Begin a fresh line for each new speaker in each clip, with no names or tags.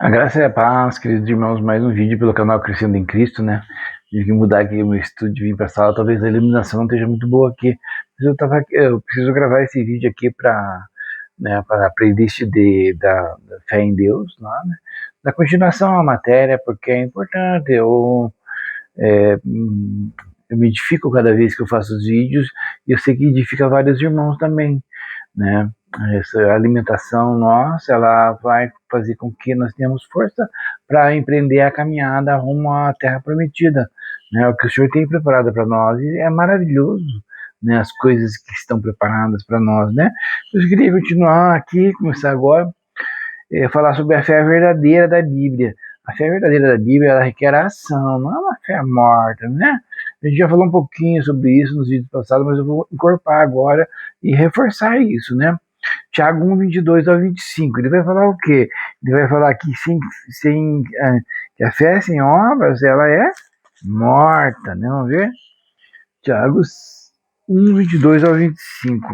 A graça e a paz, queridos irmãos, mais um vídeo pelo canal Crescendo em Cristo, né? Tive que mudar aqui o meu estúdio, vim pra sala, talvez a iluminação não esteja muito boa aqui. Mas eu preciso gravar esse vídeo aqui para a playlist da fé em Deus, né? Da continuação à matéria, porque é importante. Eu me edifico cada vez que eu faço os vídeos, e eu sei que edifica vários irmãos também, né? Essa alimentação nossa, ela vai fazer com que nós tenhamos força para empreender a caminhada rumo à Terra Prometida, né? O que o Senhor tem preparado para nós e é maravilhoso, né? As coisas que estão preparadas para nós, né? Eu queria continuar aqui, começar agora, falar sobre a fé verdadeira da Bíblia. A fé verdadeira da Bíblia, ela requer ação, não é uma fé morta, né? A gente já falou um pouquinho sobre isso nos vídeos passados, mas eu vou encorpar agora e reforçar isso, né? Tiago 1, 22 ao 25, ele vai falar o quê? Ele vai falar que que a fé sem obras, ela é morta, né? Vamos ver? Tiago 1, 22 ao 25.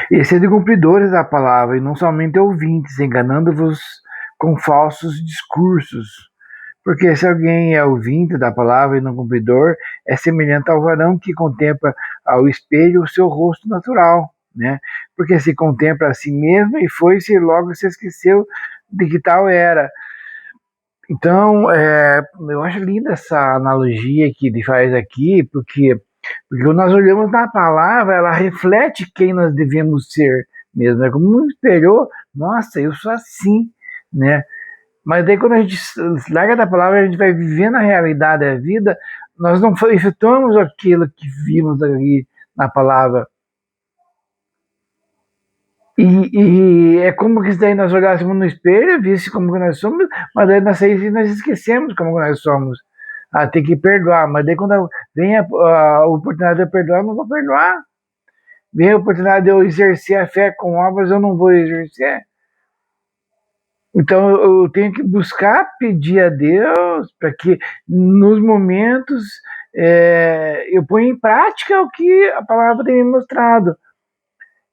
E sede cumpridores da palavra, e não somente ouvintes, enganando-vos com falsos discursos. Porque se alguém é ouvinte da palavra e não cumpridor, é semelhante ao varão que contempla ao espelho o seu rosto natural, né? Porque se contempla a si mesmo e foi-se e logo se esqueceu de que tal era. Então, eu acho linda essa analogia que ele faz aqui, porque quando nós olhamos na palavra, ela reflete quem nós devemos ser mesmo. É como um espelho, nossa, eu sou assim, né? Mas daí quando a gente larga da palavra, a gente vai vivendo a realidade da vida, nós não efetuamos aquilo que vimos ali na palavra. E é como que daí nós olhássemos no espelho, visse como que nós somos, mas daí nós esquecemos como nós somos. Ah, tem que perdoar, mas daí quando vem a oportunidade de eu perdoar, eu não vou perdoar. Vem a oportunidade de eu exercer a fé com obras, eu não vou exercer. Então eu tenho que buscar pedir a Deus para que nos momentos eu ponha em prática o que a palavra tem me mostrado.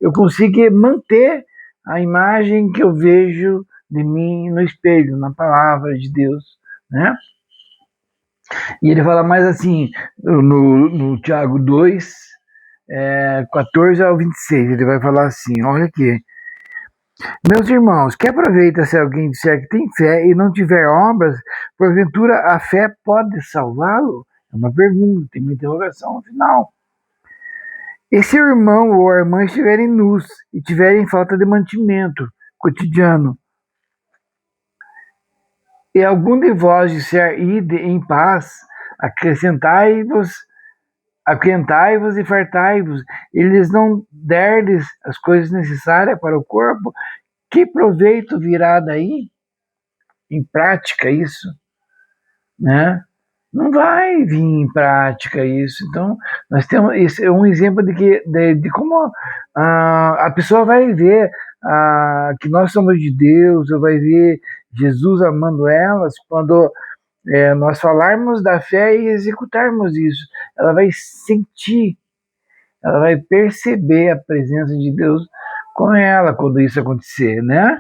Eu consiga manter a imagem que eu vejo de mim no espelho, na palavra de Deus, né? E ele fala mais assim, no Tiago 2, 14 ao 26, ele vai falar assim, olha aqui, meus irmãos, que aproveita se alguém disser que tem fé e não tiver obras, porventura a fé pode salvá-lo? É uma pergunta, tem uma interrogação no final. E se o irmão ou a irmã estiverem nus e tiverem falta de mantimento cotidiano, e algum de vós disser, ide em paz, acrescentai-vos e fartai-vos, e lhes não derdes as coisas necessárias para o corpo, que proveito virá daí? Em prática isso, né? Não vai vir em prática isso. Então, nós temos esse é um exemplo de como a pessoa vai ver que nós somos de Deus, ou vai ver Jesus amando elas quando nós falarmos da fé e executarmos isso. Ela vai sentir, ela vai perceber a presença de Deus com ela quando isso acontecer, né?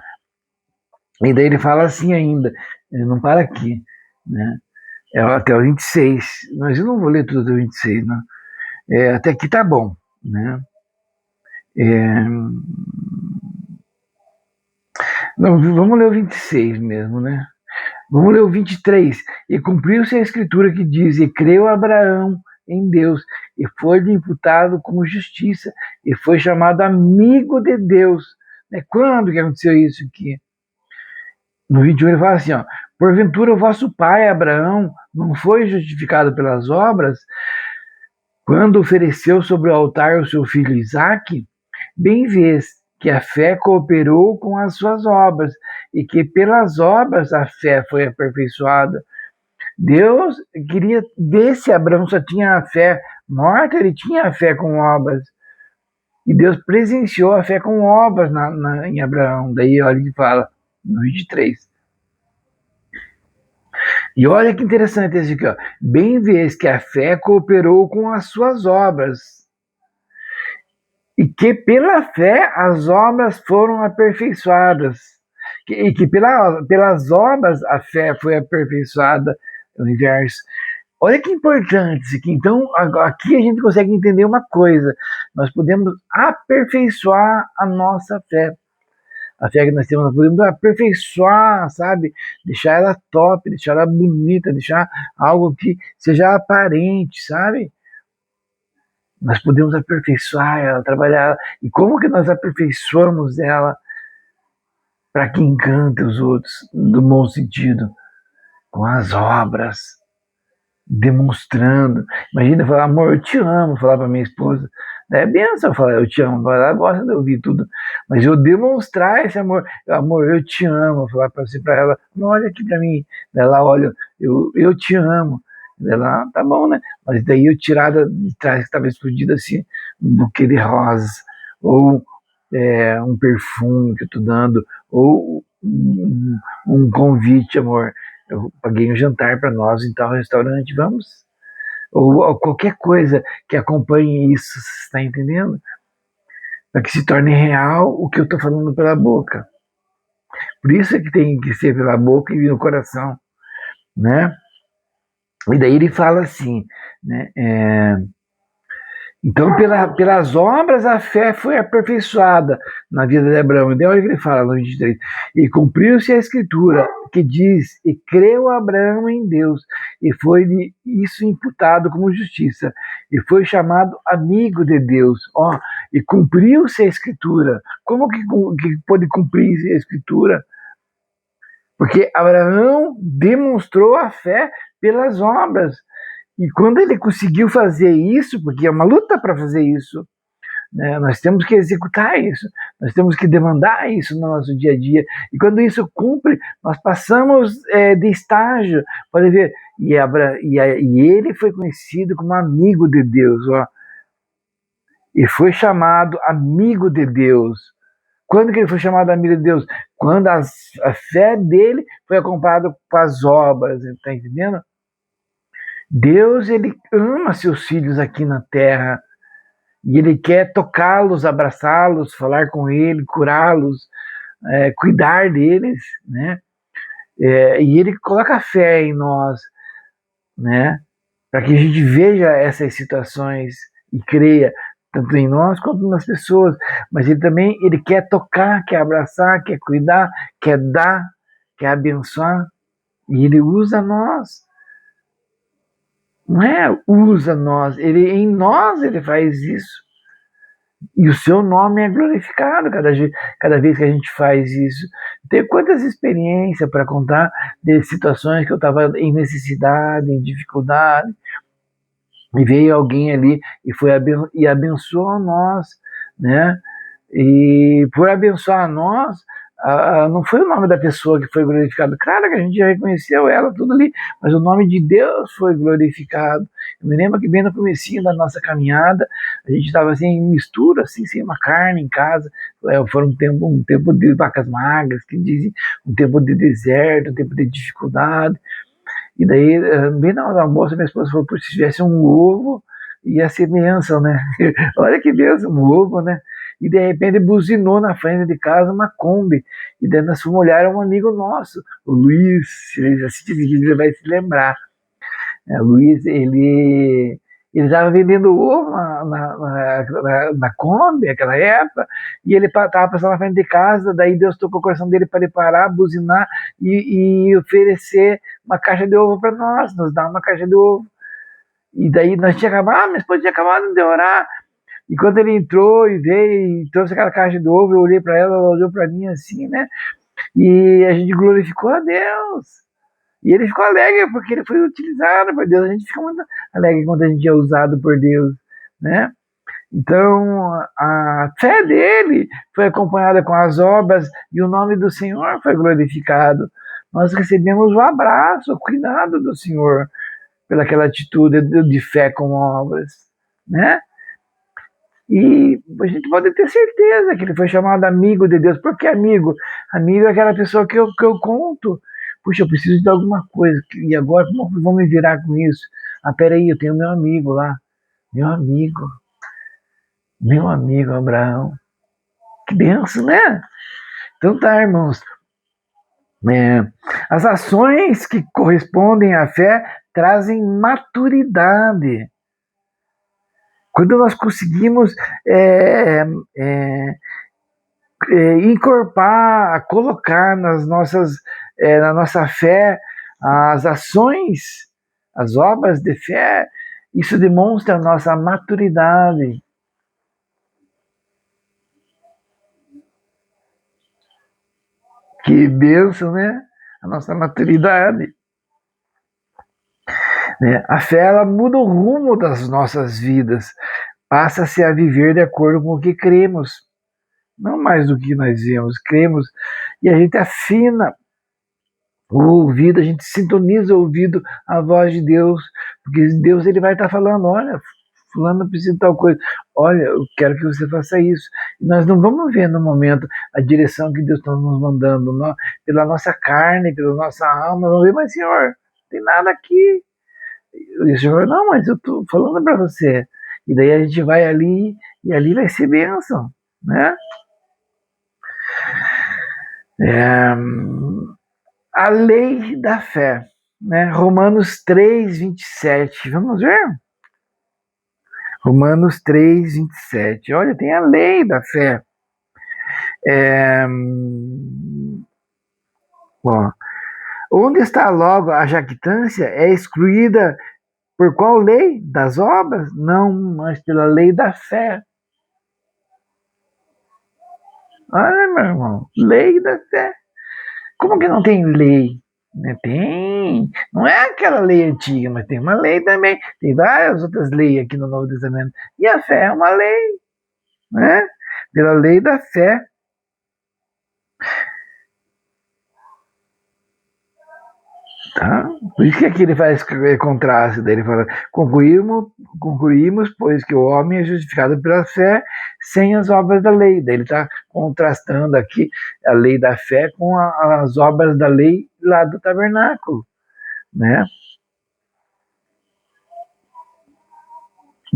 E daí ele fala assim ainda, ele não para aqui, né? Até o 26, mas eu não vou ler tudo até o 26, né? Até aqui tá bom, né? Não, vamos ler o 26 mesmo, né? Vamos ler o 23. E cumpriu-se a escritura que diz, e creu Abraão em Deus, e foi-lhe imputado como justiça, e foi chamado amigo de Deus. Quando que aconteceu isso aqui? No 21 ele fala assim, ó, porventura o vosso pai Abraão não foi justificado pelas obras quando ofereceu sobre o altar o seu filho Isaque? Bem vês que a fé cooperou com as suas obras e que pelas obras a fé foi aperfeiçoada. Deus queria ver se Abraão só tinha a fé morta, ele tinha a fé com obras. E Deus presenciou a fé com obras em Abraão. Daí olha o que fala no 23. E olha que interessante esse aqui, ó. Bem vês que a fé cooperou com as suas obras, e que pela fé as obras foram aperfeiçoadas. e que pelas obras a fé foi aperfeiçoada no universo. Olha que importante isso aqui. Então, aqui a gente consegue entender uma coisa: nós podemos aperfeiçoar a nossa fé. A fé que nós temos, nós podemos aperfeiçoar, sabe? Deixar ela top, deixar ela bonita, deixar algo que seja aparente, sabe? Nós podemos aperfeiçoar ela, trabalhar ela. E como que nós aperfeiçoamos ela para que encante os outros, no bom sentido? Com as obras, demonstrando. Imagina eu falar, amor, eu te amo, falar para minha esposa. É benção eu falar, eu te amo, ela gosta de ouvir tudo. Mas eu demonstrar esse amor, eu te amo, falar para você, para ela, não olha aqui para mim. Ela olha, eu te amo. Ela, tá bom, né? Mas daí eu tirada de trás que estava escondido assim, um buquê de rosas, ou um perfume que eu tô dando, ou um convite, amor. Eu paguei um jantar para nós em tal restaurante, vamos? Ou qualquer coisa que acompanhe isso, você está entendendo? Para que se torne real o que eu estou falando pela boca. Por isso é que tem que ser pela boca e no coração, né? E daí ele fala assim, né? Então, pelas obras, a fé foi aperfeiçoada na vida de Abraão. E daí olha o que ele fala no 23. E cumpriu-se a escritura que diz, e creu Abraão em Deus, e foi-lhe isso imputado como justiça, e foi chamado amigo de Deus. Ó, e cumpriu-se a escritura. Como que pode cumprir a escritura? Porque Abraão demonstrou a fé pelas obras. E quando ele conseguiu fazer isso, porque é uma luta para fazer isso, né? Nós temos que executar isso, nós temos que demandar isso no nosso dia a dia. E quando isso cumpre, nós passamos de estágio. Pode ver, e ele foi conhecido como amigo de Deus, ó, e foi chamado amigo de Deus. Quando que ele foi chamado amigo de Deus? Quando a fé dele foi acompanhada com as obras, está entendendo? Deus, ele ama seus filhos aqui na terra e ele quer tocá-los, abraçá-los, falar com ele, curá-los, cuidar deles, né? E ele coloca fé em nós, né? Para que a gente veja essas situações e creia tanto em nós quanto nas pessoas. Mas ele quer tocar, quer abraçar, quer cuidar, quer dar, quer abençoar e ele usa nós. Não é usa nós, em nós ele faz isso. E o seu nome é glorificado cada vez que a gente faz isso. Tenho quantas experiências para contar de situações que eu estava em necessidade, em dificuldade, e veio alguém ali e abençoou nós, né? E por abençoar nós, não foi o nome da pessoa que foi glorificado. Claro que a gente já reconheceu ela, tudo ali, mas o nome de Deus foi glorificado. Eu me lembro que bem no comecinho da nossa caminhada, a gente estava assim, em mistura, assim, sem uma carne em casa. Foi um tempo de vacas magras, que dizem, um tempo de deserto, um tempo de dificuldade. E daí, bem na hora do almoço, minha esposa falou, se tivesse um ovo, ia ser bênção, né? Olha que bênção, um ovo, né? E de repente buzinou na frente de casa uma Kombi. E daí nós fomos olhar, um amigo nosso, o Luiz, ele assiste esse vídeo, ele vai se lembrar. O Luiz, ele estava vendendo ovo na Kombi, naquela época, e ele estava passando na frente de casa, daí Deus tocou o coração dele para ele parar, buzinar e oferecer uma caixa de ovo para nós, nos dar uma caixa de ovo. E daí nós tínhamos acabado, minha esposa tinha acabado de orar, e quando ele entrou e veio e trouxe aquela caixa de ovo, eu olhei para ela, ela olhou para mim assim, né? E a gente glorificou a Deus. E ele ficou alegre porque ele foi utilizado por Deus. A gente fica muito alegre quando a gente é usado por Deus, né? Então, a fé dele foi acompanhada com as obras e o nome do Senhor foi glorificado. Nós recebemos o abraço, o cuidado do Senhor pelaquela atitude de fé com obras, né? E a gente pode ter certeza que ele foi chamado amigo de Deus. Por que amigo? Amigo é aquela pessoa que eu conto. Puxa, eu preciso de alguma coisa. E agora, como vou me virar com isso? Peraí, eu tenho meu amigo lá. Meu amigo Abraão. Que benção, né? Então tá, irmãos. É, as ações que correspondem à fé trazem maturidade. Quando nós conseguimos é, é, encorpar, colocar na nossa fé as ações, as obras de fé, isso demonstra a nossa maturidade. Que bênção, né? A nossa maturidade. Né? A fé, ela muda o rumo das nossas vidas. Passa-se a viver de acordo com o que cremos. Não mais do que nós vemos, cremos. E a gente afina o ouvido, a gente sintoniza o ouvido à voz de Deus. Porque Deus, ele vai estar falando, olha, fulano precisa de tal coisa. Olha, eu quero que você faça isso. E nós não vamos ver no momento a direção que Deus está nos mandando, não, pela nossa carne, pela nossa alma. Vamos ver, mas Senhor, não tem nada aqui. E o Senhor, não, mas eu estou falando para você. E daí a gente vai ali, e ali vai ser bênção, né? É, a lei da fé, né? Romanos 3:27. Vamos ver? Romanos 3:27. Olha, tem a lei da fé. É, bom, onde está logo a jactância é excluída por qual lei? Das obras? Não, mas pela lei da fé. Olha, meu irmão, lei da fé. Como que não tem lei? Tem. Não é aquela lei antiga, mas tem uma lei também. Tem várias outras leis aqui no Novo Testamento. E a fé é uma lei, né? Pela lei da fé. Tá? Por isso que aqui ele faz contraste, daí ele fala, concluímos, pois que o homem é justificado pela fé sem as obras da lei. Daí ele está contrastando aqui a lei da fé com as obras da lei lá do tabernáculo, né?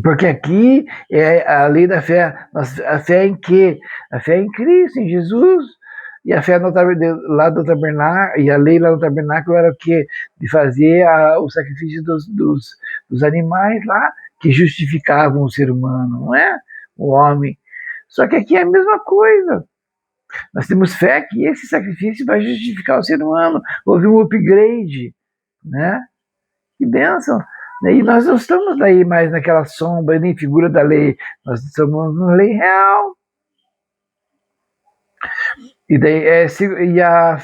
Porque aqui é a lei da fé, a fé em quê? A fé em Cristo, em Jesus. E a fé lá do tabernáculo, e a lei lá do tabernáculo era o quê? De fazer o sacrifício dos animais lá, que justificavam o ser humano, não é? O homem. Só que aqui é a mesma coisa. Nós temos fé que esse sacrifício vai justificar o ser humano. Houve um upgrade, né? Que bênção! E nós não estamos daí mais naquela sombra, nem figura da lei. Nós estamos na lei real. E daí,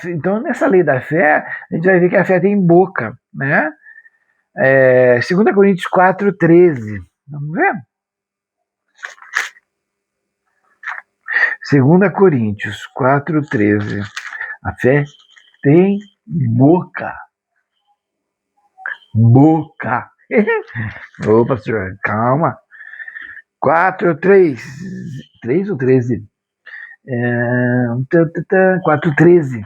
então, nessa lei da fé, a gente vai ver que a fé tem boca, né? 2 Coríntios 4:13. Vamos ver? 2 Coríntios 4:13. A fé tem boca. Boca. Ô, pastor, calma. 4:3. 3 ou 13? 4:13.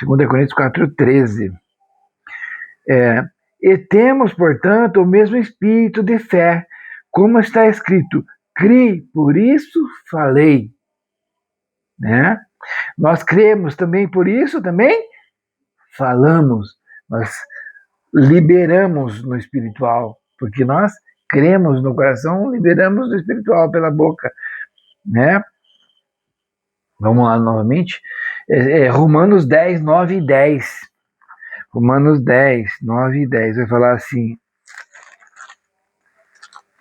2 Coríntios 4:13. E temos, portanto, o mesmo espírito de fé, como está escrito, criei, por isso falei. Né? Nós cremos também, por isso também falamos. Nós liberamos no espiritual, porque nós cremos no coração, liberamos no espiritual pela boca, né? Vamos lá novamente. Romanos 10, 9 e 10. Romanos 10, 9 e 10. Vai falar assim.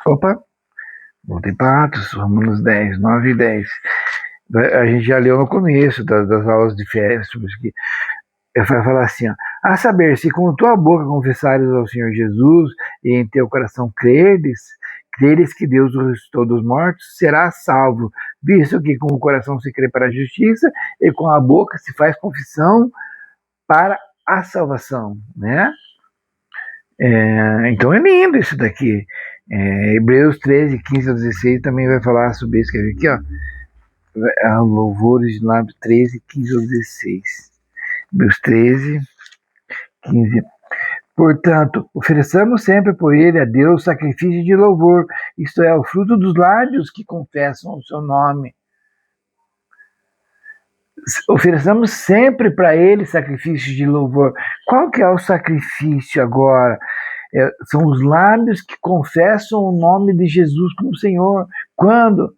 Opa, voltei para Atos. Romanos 10, 9 e 10. A gente já leu no começo das aulas de fé sobre isso aqui. Vai falar assim, ó, a saber, se com tua boca confessares ao Senhor Jesus e em teu coração creres que Deus o ressuscitou dos mortos, serás salvo, visto que com o coração se crê para a justiça e com a boca se faz confissão para a salvação, né? Então é lindo isso daqui. Hebreus 13, 15 a 16 também vai falar sobre isso, quer ver aqui, ó, louvores de lábio 13, 15 a 16. Hebreus 13, 15. Portanto, ofereçamos sempre por ele a Deus sacrifício de louvor, isto é, o fruto dos lábios que confessam o seu nome. Ofereçamos sempre para Ele sacrifício de louvor. Qual que é o sacrifício agora? São os lábios que confessam o nome de Jesus como Senhor. Quando?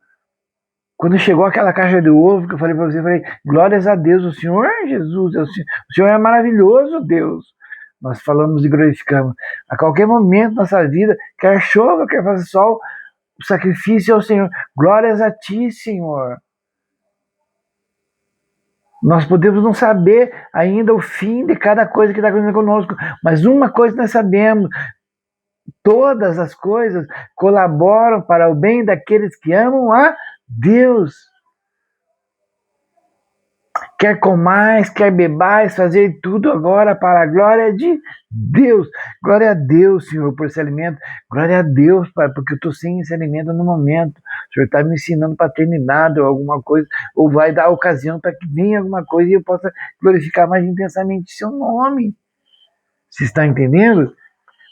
Quando chegou aquela caixa de ovo que eu falei para você, eu falei, glórias a Deus, o Senhor é Jesus, o Senhor é maravilhoso, Deus. Nós falamos e glorificamos. A qualquer momento da nossa vida, quer chova, quer faça sol, o sacrifício é o Senhor. Glórias a Ti, Senhor. Nós podemos não saber ainda o fim de cada coisa que está acontecendo conosco, mas uma coisa nós sabemos: todas as coisas colaboram para o bem daqueles que amam a Deus. Quer comais, quer bebais, fazer tudo agora para a glória de Deus. Glória a Deus, Senhor, por esse alimento. Glória a Deus, Pai, porque eu estou sem esse alimento no momento. O Senhor está me ensinando paternidade ou alguma coisa, ou vai dar ocasião para que venha alguma coisa e eu possa glorificar mais intensamente seu nome. Você está entendendo?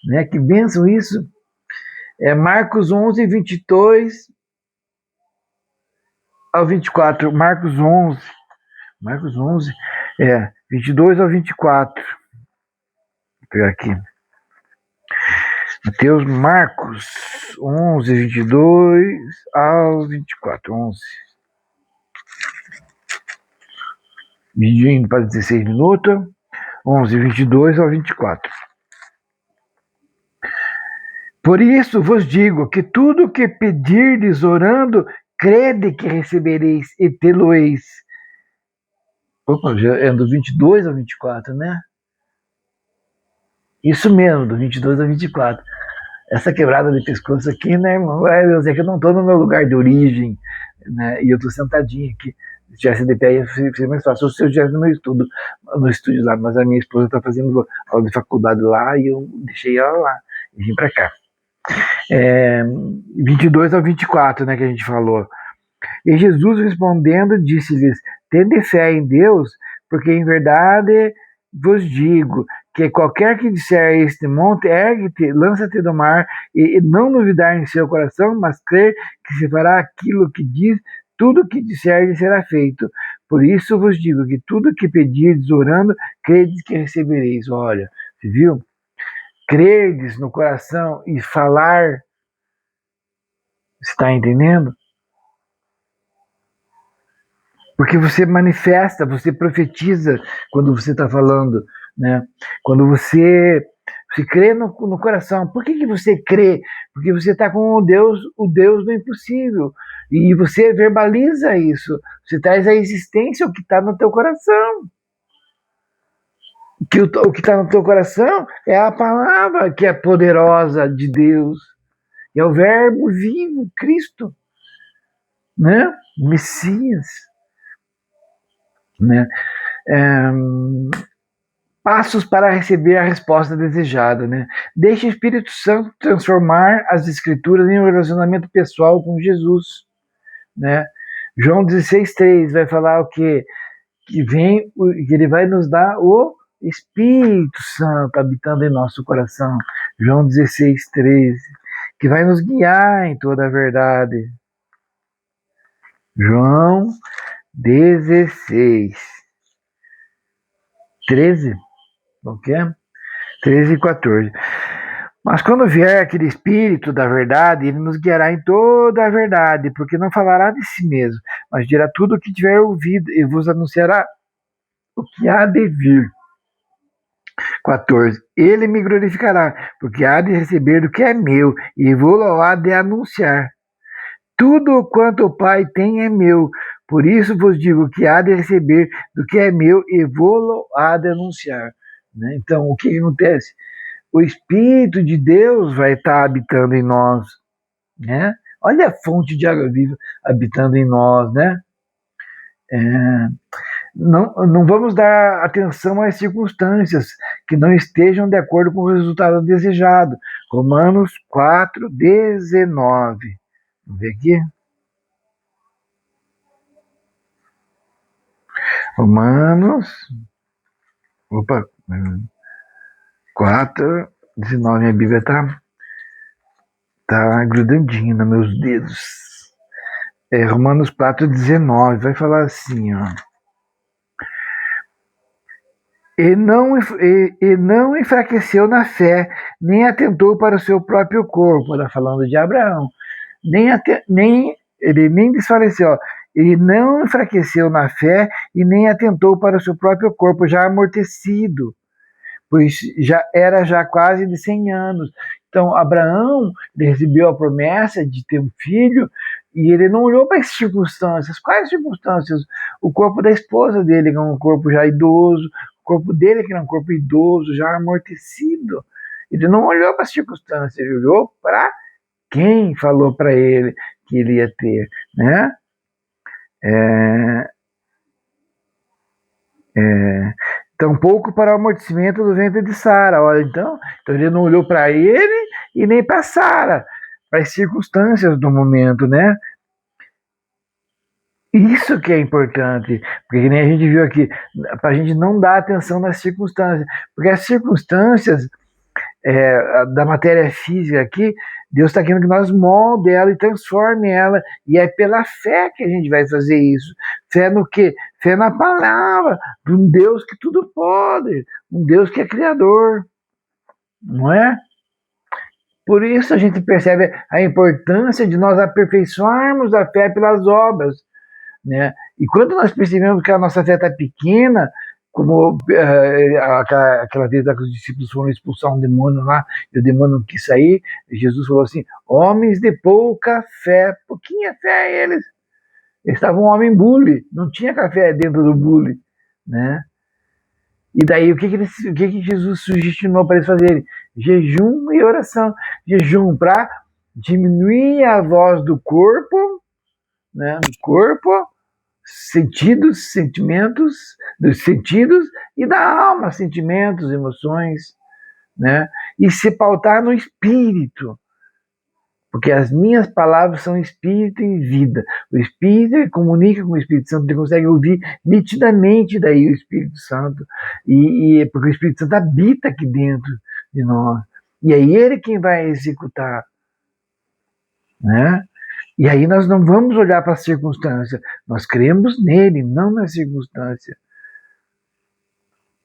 Né? Que bênção isso. Marcos 11, 22 ao 24. Marcos 11, 22 ao 24. Vou pegar aqui. Marcos 11, 22 ao 24. 11. Dividindo para 16 minutos. 11, 22 ao 24. Por isso vos digo que tudo que pedirdes orando, crede que recebereis e tê-lo-eis. Opa, já é do 22 ao 24, né? Isso mesmo, do 22 ao 24. Essa quebrada de pescoço aqui, né, irmão? Eu sei que eu não estou no meu lugar de origem, né? E eu estou sentadinho aqui. Se tivesse de pé, ia ser mais fácil. Se eu estivesse no estúdio lá, mas a minha esposa está fazendo aula de faculdade lá e eu deixei ela lá e vim para cá. 22 ao 24, né, que a gente falou. E Jesus respondendo disse-lhes: tende fé em Deus, porque em verdade vos digo que qualquer que disser a este monte, ergue-te, lança-te do mar, e não duvidar em seu coração, mas crer que se fará aquilo que diz, tudo que disser será feito. Por isso vos digo que tudo que pedirdes orando, credes que recebereis. Olha, você viu? Crerdes no coração e falar, está entendendo? Porque você manifesta, você profetiza quando você está falando, né? Quando você crê no coração. Por que você crê? Porque você está com o Deus do impossível. E você verbaliza isso. Você traz à existência o que está no teu coração. O que está no teu coração é a palavra que é poderosa de Deus. É o verbo vivo, Cristo, né? Messias, né? Passos para receber a resposta desejada, né? Deixe o Espírito Santo transformar as Escrituras em um relacionamento pessoal com Jesus, né? João 16:3 vai falar o quê? Que ele vai nos dar o Espírito Santo habitando em nosso coração. João 16:13, que vai nos guiar em toda a verdade. João 16, 13, ok? 13 e 14. Mas quando vier aquele Espírito da verdade, ele nos guiará em toda a verdade, porque não falará de si mesmo, mas dirá tudo o que tiver ouvido e vos anunciará o que há de vir. 14. Ele me glorificará, porque há de receber do que é meu, e vou há de anunciar. Tudo quanto o Pai tem é meu, por isso vos digo que há de receber do que é meu, e vou há de anunciar. Né? Então, o que acontece? O Espírito de Deus vai estar habitando em nós. Né? Olha a fonte de água viva habitando em nós, né? Não vamos dar atenção às circunstâncias que não estejam de acordo com o resultado desejado. Romanos 4:19. Vamos ver aqui. Romanos 4:19. Minha Bíblia tá grudandinha nos meus dedos. Romanos 4:19 vai falar assim, ó. e não enfraqueceu na fé, nem atentou para o seu próprio corpo. Está falando de Abraão. Ele nem desfaleceu. Ó. Ele não enfraqueceu na fé e nem atentou para o seu próprio corpo, já amortecido, pois já quase de 100 anos. Então, Abraão recebeu a promessa de ter um filho e ele não olhou para as circunstâncias. Quais circunstâncias? O corpo da esposa dele, que é um corpo já idoso, o corpo dele, que era um corpo idoso, já amortecido. Ele não olhou para as circunstâncias, ele olhou para quem falou para ele que ele ia ter, né? Tampouco para o amortecimento do ventre de Sara. Olha, então ele não olhou para ele e nem para Sara, para as circunstâncias do momento, né? Isso que é importante, porque nem a gente viu aqui, para a gente não dar atenção nas circunstâncias, porque as circunstâncias da matéria física aqui, Deus está querendo que nós molde ela e transforme ela, e é pela fé que a gente vai fazer isso. Fé no quê? Fé na palavra, de um Deus que tudo pode, um Deus que é criador, não é? Por isso a gente percebe a importância de nós aperfeiçoarmos a fé pelas obras, né? E quando nós percebemos que a nossa fé está pequena, como aquela vez que os discípulos foram expulsar um demônio lá, e o demônio não quis sair, Jesus falou assim, homens de pouca fé, pouquinha fé eles estavam um homem bully, não tinha café dentro do bully, né? E daí o que Jesus sugestionou para eles fazerem? Jejum e oração. Jejum para diminuir a voz do corpo, né? Do corpo, sentimentos, dos sentidos e da alma, sentimentos, emoções, né? E se pautar no espírito, porque as minhas palavras são espírito e vida. O espírito comunica com o Espírito Santo, ele consegue ouvir nitidamente daí o Espírito Santo, porque o Espírito Santo habita aqui dentro de nós. E é ele quem vai executar, né? E aí nós não vamos olhar para a circunstância, nós cremos nele, não na circunstância.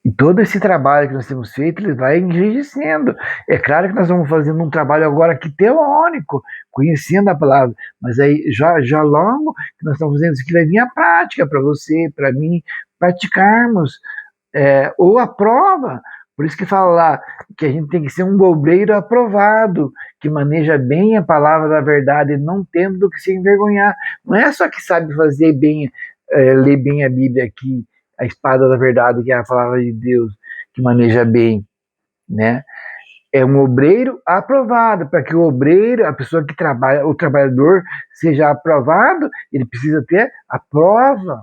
E todo esse trabalho que nós temos feito, ele vai enrijecendo. É claro que nós vamos fazendo um trabalho agora aqui teórico, conhecendo a palavra, mas aí já logo que nós estamos fazendo isso aqui, vai vir a prática para você, para mim, praticarmos. Ou a prova, por isso que fala lá que a gente tem que ser um obreiro aprovado, que maneja bem a palavra da verdade, não tendo do que se envergonhar. Não é só que sabe fazer bem, ler bem a Bíblia aqui, a espada da verdade, que é a palavra de Deus, que maneja bem, né? É um obreiro aprovado, para que o obreiro, a pessoa que trabalha, o trabalhador, seja aprovado, ele precisa ter a prova.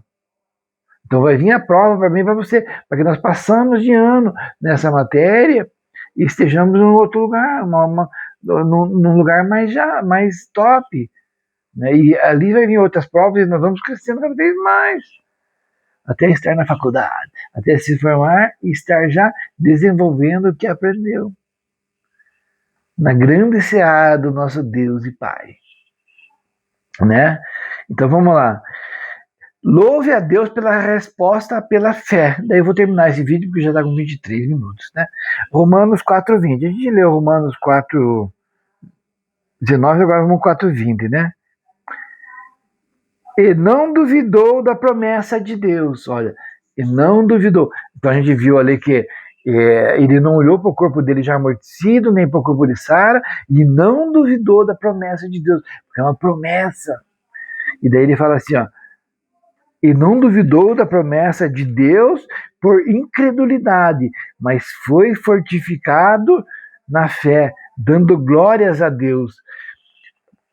Então vai vir a prova para mim e para você, para que nós passamos de ano nessa matéria e estejamos em outro lugar, num lugar mais top. Né? E ali vai vir outras provas e nós vamos crescendo cada vez mais. Até estar na faculdade, até se formar e estar já desenvolvendo o que aprendeu. Na grande seara do nosso Deus e Pai. Né? Então vamos lá. Louve a Deus pela resposta pela fé. Daí eu vou terminar esse vídeo porque já está com 23 minutos. Né? Romanos 4:20. A gente leu Romanos 4:19, agora vamos 4:20, né? E não duvidou da promessa de Deus. Olha, e não duvidou. Então a gente viu ali que ele não olhou para o corpo dele já amortecido, nem para o corpo de Sara, e não duvidou da promessa de Deus, porque é uma promessa. E daí ele fala assim, ó, e não duvidou da promessa de Deus por incredulidade, mas foi fortificado na fé, dando glórias a Deus.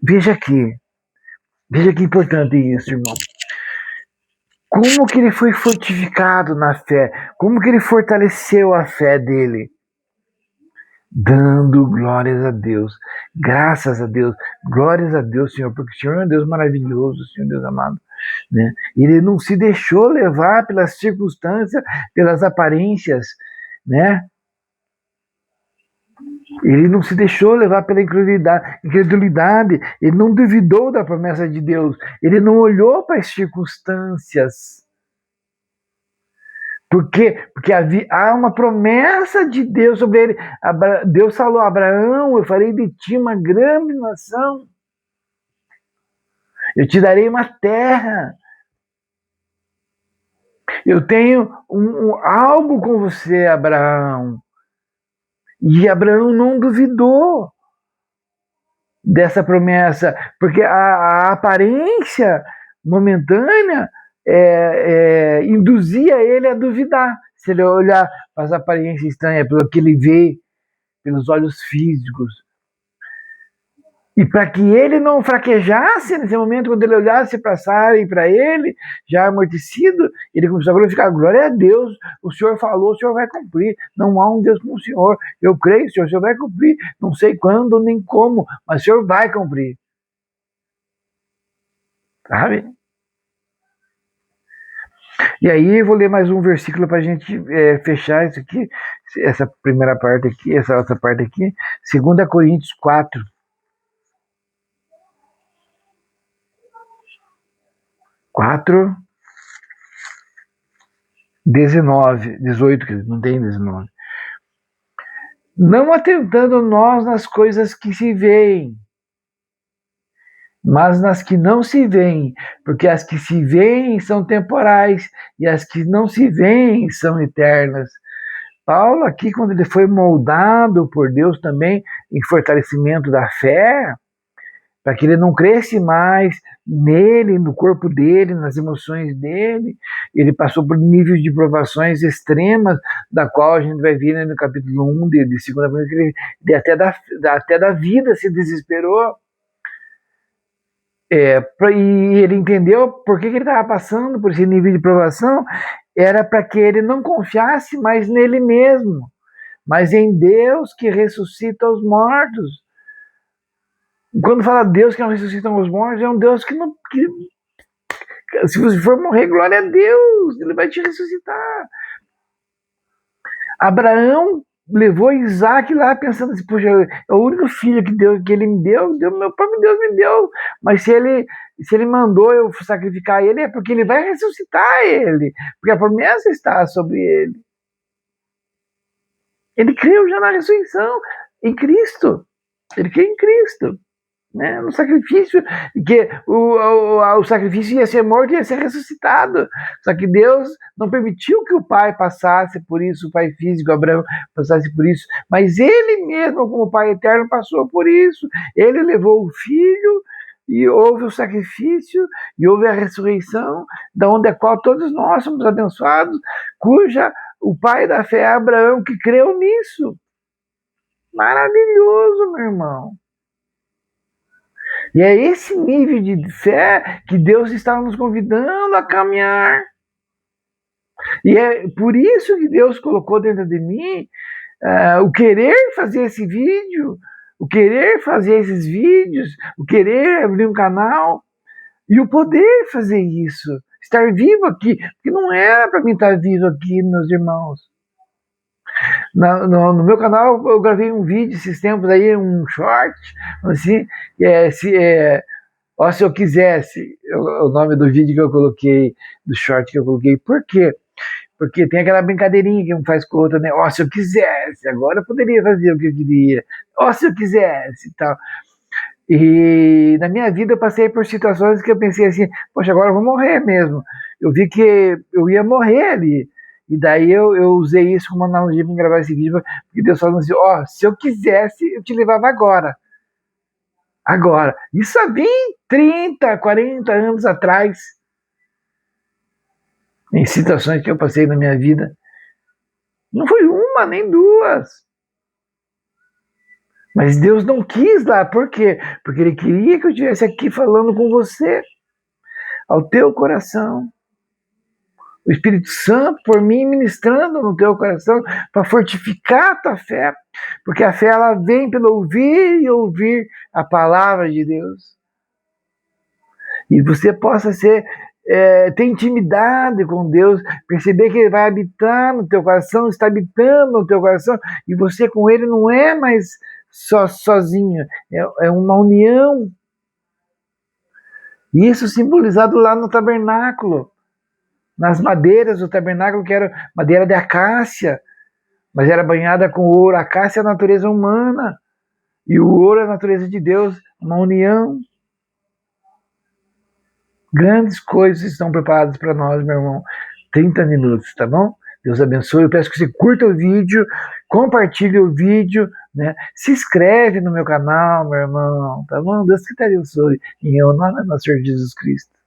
Veja que importante isso, irmão. Como que ele foi fortificado na fé? Como que ele fortaleceu a fé dele? Dando glórias a Deus, graças a Deus, glórias a Deus, Senhor, porque o Senhor é um Deus maravilhoso, Senhor Deus amado. Né? Ele não se deixou levar pelas circunstâncias, pelas aparências, né? Ele não se deixou levar pela incredulidade, ele não duvidou da promessa de Deus, ele não olhou para as circunstâncias. Por quê? Porque há uma promessa de Deus sobre ele. Deus falou a Abraão: eu farei de ti uma grande nação. Eu te darei uma terra. Eu tenho algo com você, Abraão. E Abraão não duvidou dessa promessa, porque a aparência momentânea induzia ele a duvidar. Se ele olhar para as aparências estranhas, pelo que ele vê, pelos olhos físicos. E para que ele não fraquejasse nesse momento, quando ele olhasse para Sara e para ele, já amortecido, ele começou a glorificar: glória a Deus, o Senhor falou, o Senhor vai cumprir. Não há um Deus como o Senhor. Eu creio, o Senhor vai cumprir. Não sei quando nem como, mas o Senhor vai cumprir. Sabe? E aí eu vou ler mais um versículo para a gente fechar isso aqui, essa primeira parte aqui, essa outra parte aqui, 2 Coríntios 4. 4, 19, 18, não tem 19. Não atentando nós nas coisas que se veem, mas nas que não se veem, porque as que se veem são temporais e as que não se veem são eternas. Paulo aqui, quando ele foi moldado por Deus também em fortalecimento da fé, para que ele não cresce mais nele, no corpo dele, nas emoções dele. Ele passou por níveis de provações extremas, da qual a gente vai ver no capítulo 1 de 2 Coríntios, ele até da vida se desesperou. E ele entendeu por que ele estava passando por esse nível de provação, era para que ele não confiasse mais nele mesmo, mas em Deus que ressuscita os mortos. Quando fala Deus que não ressuscita os mortos, é um Deus que não. Se você for morrer, glória a Deus, ele vai te ressuscitar. Abraão levou Isaac lá pensando assim: poxa, é o único filho que ele me deu, meu próprio Deus me deu. Mas se ele mandou eu sacrificar ele, é porque ele vai ressuscitar ele, porque a promessa está sobre ele. Ele creu já na ressurreição, em Cristo. Ele creu em Cristo. Né, no sacrifício, que o sacrifício ia ser morto e ia ser ressuscitado. Só que Deus não permitiu que o pai passasse por isso, o pai físico, Abraão, passasse por isso, mas ele mesmo, como pai eterno, passou por isso. Ele levou o filho e houve o sacrifício e houve a ressurreição, da onde a qual todos nós somos abençoados, cuja o pai da fé é Abraão, que creu nisso. Maravilhoso, meu irmão. E é esse nível de fé que Deus está nos convidando a caminhar. E é por isso que Deus colocou dentro de mim o querer fazer esse vídeo, o querer fazer esses vídeos, o querer abrir um canal e o poder fazer isso. Estar vivo aqui, porque não era para mim estar vivo aqui, meus irmãos. No meu canal eu gravei um vídeo esses tempos aí, um short, assim, se eu quisesse, o nome do vídeo que eu coloquei, do short que eu coloquei. Por quê? Porque tem aquela brincadeirinha que um faz com o outro, né? Se eu quisesse, agora eu poderia fazer o que eu queria. Se eu quisesse e tal. E na minha vida eu passei por situações que eu pensei assim: poxa, agora eu vou morrer mesmo. Eu vi que eu ia morrer ali. E daí eu usei isso como analogia para gravar esse vídeo, porque Deus falou assim: se eu quisesse, eu te levava agora. Agora. Isso há 20, 30, 40 anos atrás. Em situações que eu passei na minha vida. Não foi uma, nem duas. Mas Deus não quis lá. Por quê? Porque Ele queria que eu estivesse aqui falando com você, ao teu coração. O Espírito Santo, por mim, ministrando no teu coração, para fortificar a tua fé. Porque a fé, ela vem pelo ouvir e ouvir a palavra de Deus. E você possa ter intimidade com Deus, perceber que Ele vai habitar no teu coração, está habitando no teu coração, e você com Ele não é mais sozinho, é uma união. Isso simbolizado lá no tabernáculo. nas madeiras do tabernáculo, que era madeira de acácia, mas era banhada com ouro. A acácia é a natureza humana, e o ouro é a natureza de Deus, uma união. Grandes coisas estão preparadas para nós, meu irmão. 30 minutos, tá bom? Deus abençoe. Eu peço que você curta o vídeo, compartilhe o vídeo, né? Se inscreve no meu canal, meu irmão, tá bom? Deus que te abençoe. Em nome do nosso Senhor Jesus Cristo.